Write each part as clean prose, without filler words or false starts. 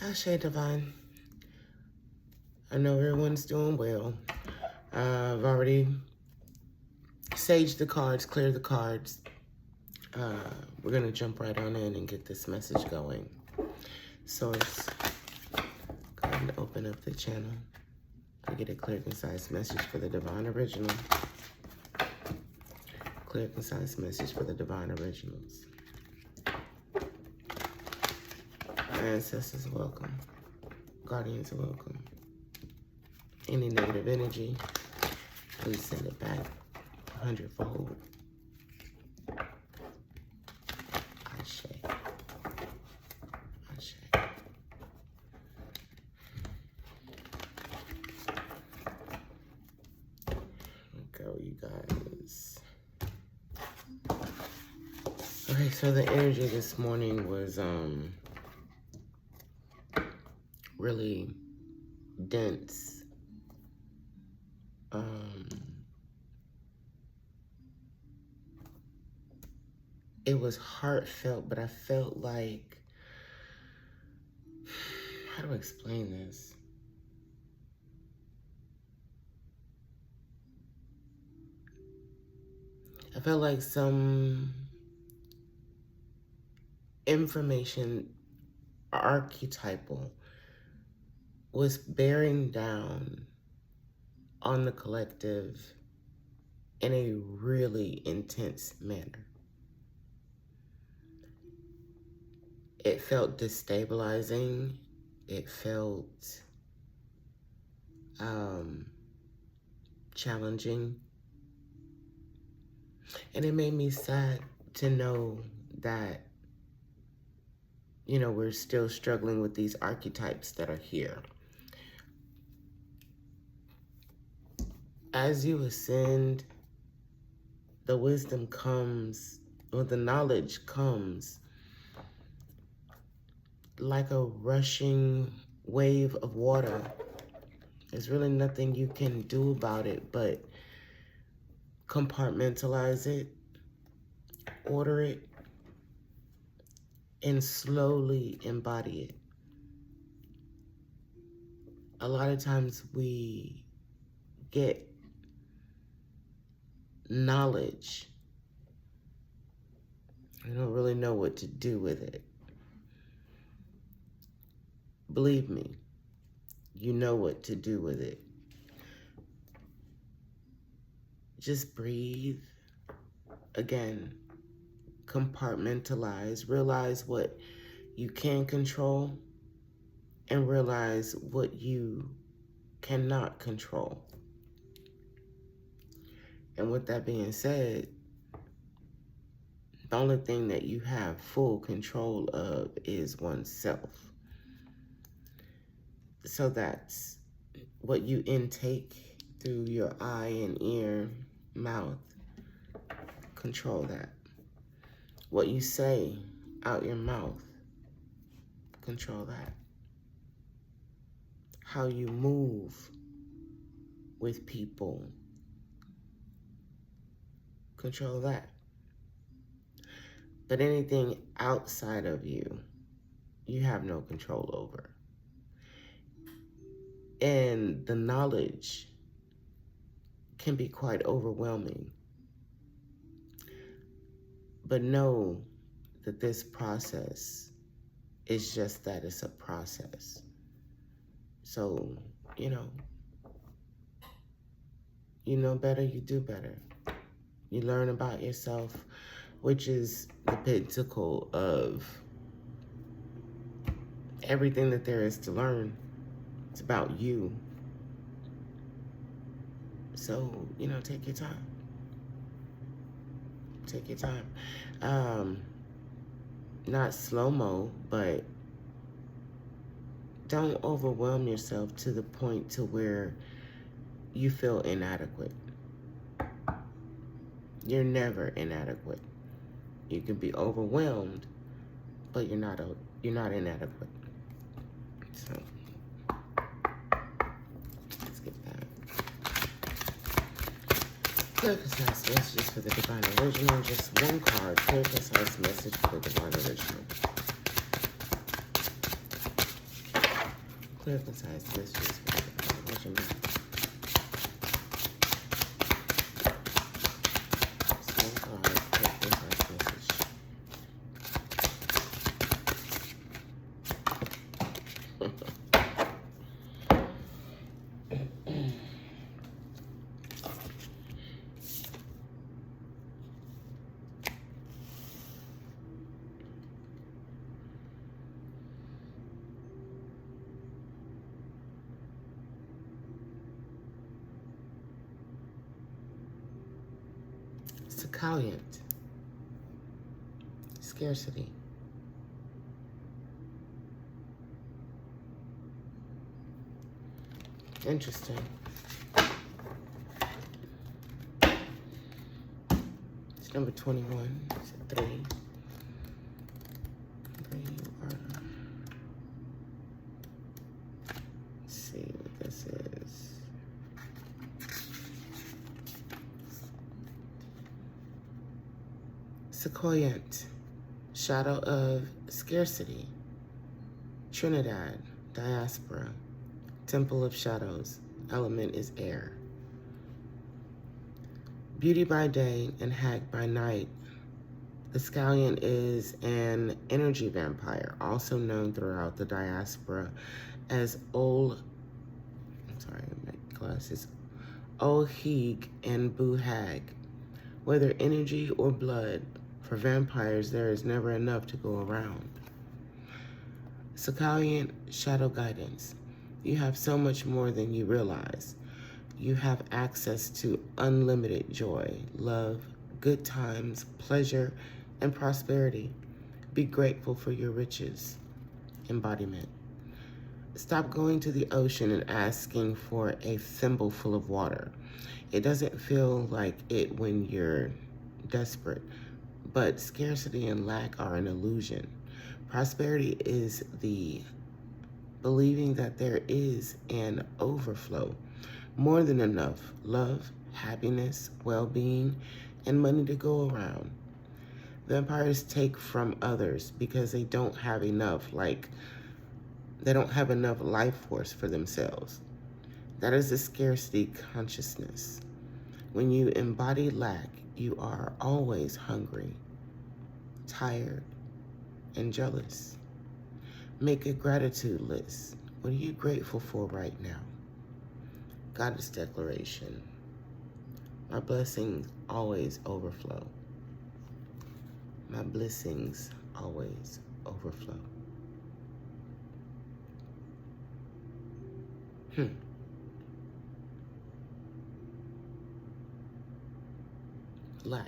Ashe Divine. I know everyone's doing well. I've already saged the cards, cleared the cards. We're going to jump right on in and get this message going. Source, go ahead and open up the channel to get a clear, concise message for the Divine Original. Clear, concise message for the Divine Originals. Ancestors, welcome. Guardians, welcome. Any negative energy, please send it back 100-fold. Ashe. Ashe. Go, you guys. Okay, so the energy this morning was really dense. It was heartfelt, but I felt like, how do I explain this? I felt like some information, archetypal, was bearing down on the collective in a really intense manner. It felt destabilizing. It felt challenging. And it made me sad to know that, you know, we're still struggling with these archetypes that are here. As you ascend, the wisdom comes, or the knowledge comes like a rushing wave of water. There's really nothing you can do about it but compartmentalize it, order it, and slowly embody it. A lot of times we get knowledge. I don't really know what to do with it. Believe me, you know what to do with it. Just breathe. Again, compartmentalize. Realize what you can control and realize what you cannot control. And with that being said, the only thing that you have full control of is oneself. So that's what you intake through your eye and ear, mouth. Control that. What you say out your mouth, control that. How you move with people, control that. But anything outside of you, you have no control over. And the knowledge can be quite overwhelming. But know that this process is just that, it's a process. So, you know better, you do better. You learn about yourself, which is the pinnacle of everything that there is to learn. It's about you. So, take your time. Take your time. Not slow-mo, but don't overwhelm yourself to the point to where you feel inadequate. You're never inadequate. You can be overwhelmed, but you're not inadequate. So let's get that. Clear, concise messages for the Divine Original. Just one card. Clear, concise message for the Divine Original. clear concise messages. What's your message? Small card, clear concise message. Soucouyant. Scarcity. Interesting. It's number 21. It's a 3. Let's see what this is. Soucouyant, shadow of scarcity. Trinidad, diaspora. Temple of shadows, element is air. Beauty by day and hag by night. The scallion is an energy vampire, also known throughout the diaspora as Ohig and Buhag. Whether energy or blood, for vampires there is never enough to go around. Soucouyant shadow guidance. You have so much more than you realize. You have access to unlimited joy, love, good times, pleasure, and prosperity. Be grateful for your riches. Embodiment. Stop going to the ocean and asking for a thimble-full of water. It doesn't feel like it when you're desperate, but scarcity and lack are an illusion. Prosperity is the believing that there is an overflow, more than enough love, happiness, well-being, and money to go around. Vampires take from others because they don't have enough, they don't have enough life force for themselves. That is a scarcity consciousness. When you embody lack, you are always hungry, tired, and jealous. Make a gratitude list. What are you grateful for right now? Goddess declaration. My blessings always overflow. My blessings always overflow. Lack.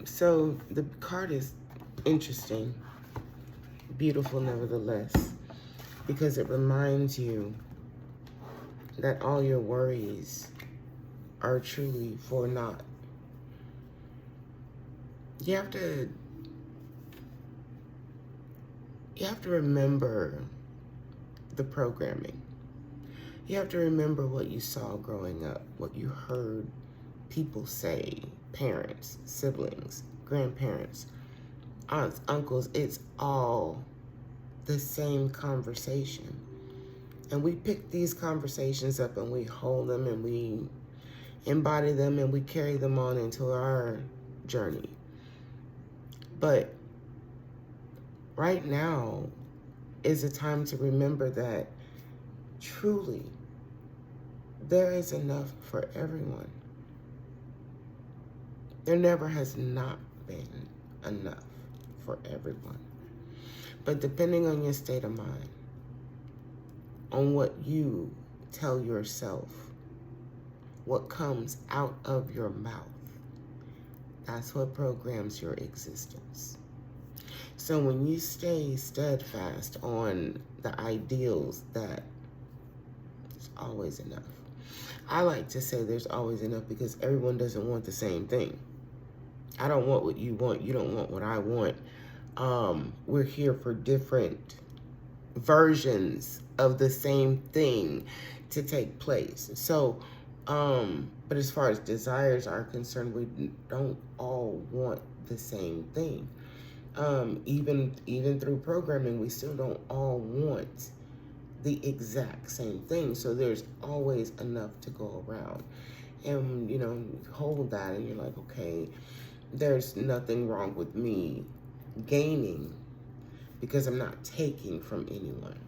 So the card is interesting, beautiful nevertheless, because it reminds you that all your worries are truly for naught. You have to remember the programming. You have to remember what you saw growing up, what you heard people say, parents, siblings, grandparents, aunts, uncles. It's all the same conversation. And we pick these conversations up and we hold them and we embody them and we carry them on into our journey. But right now is a time to remember that truly there is enough for everyone. There never has not been enough for everyone. But depending on your state of mind, on what you tell yourself, what comes out of your mouth, that's what programs your existence. So when you stay steadfast on the ideals that there's always enough. I like to say there's always enough because everyone doesn't want the same thing. I don't want what you want. You don't want what I want. We're here for different versions of the same thing to take place. So But as far as desires are concerned, we don't all want the same thing. Even through programming, we still don't all want the exact same thing. So there's always enough to go around. And, you know, hold that and you're like, okay, there's nothing wrong with me gaining because I'm not taking from anyone.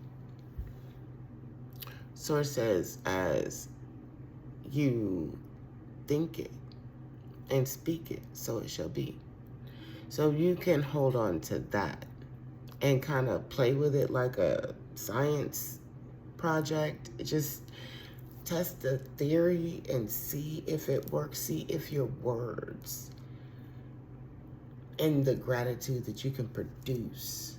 Source says, as you think it and speak it, so it shall be. So you can hold on to that and kind of play with it like a science project. Just test the theory and see if it works. See if your words and the gratitude that you can produce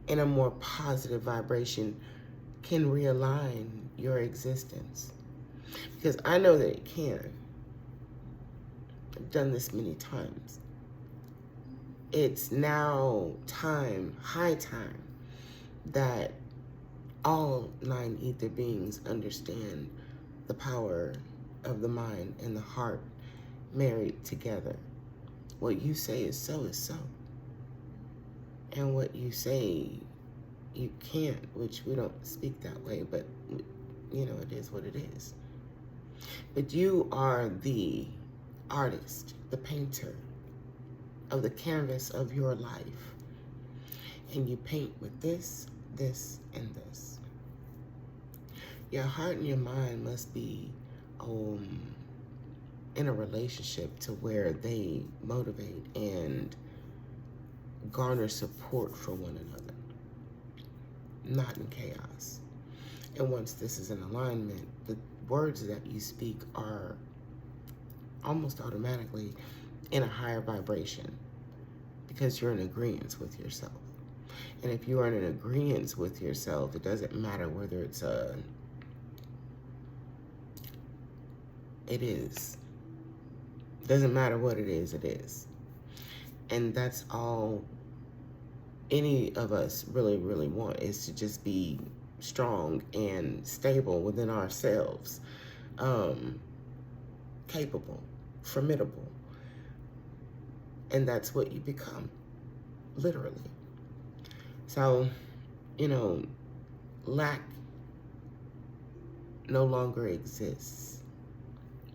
in a more positive vibration can realign your existence. Because I know that it can. I've done this many times. It's now time, high time, that all 9 ether beings understand the power of the mind and the heart married together. What you say is so. And what you say you can't, which we don't speak that way, but you know, it is what it is. But you are the artist, the painter of the canvas of your life. And you paint with this, and this. Your heart and your mind must be in a relationship to where they motivate and garner support for one another, not in chaos. And once this is in alignment, the words that you speak are almost automatically in a higher vibration because you're in agreement with yourself. And if you are in agreement with yourself, it doesn't matter whether it's it is. It doesn't matter what it is. And that's all any of us really want, is to just be strong and stable within ourselves, capable, formidable. And that's what you become, literally. So, you know, lack no longer exists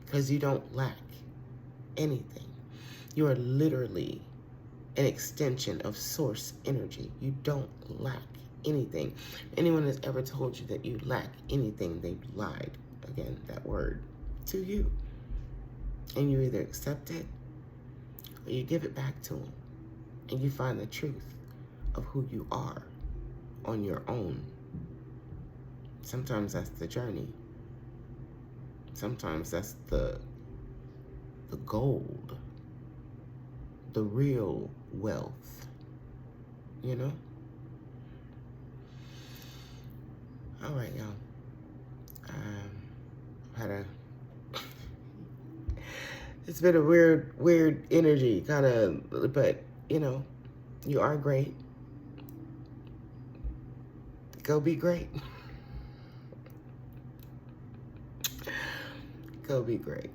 because you don't lack anything. You are literally an extension of source energy. You don't lack anything. Anyone has ever told you that you lack anything, they've lied, again, that word, to you. And you either accept it or you give it back to them and you find the truth of who you are on your own. Sometimes that's the journey. Sometimes that's the gold, the real wealth, you know? All right, y'all. It's been a weird energy, kind of, but, you know, you are great. Go be great. Go be great.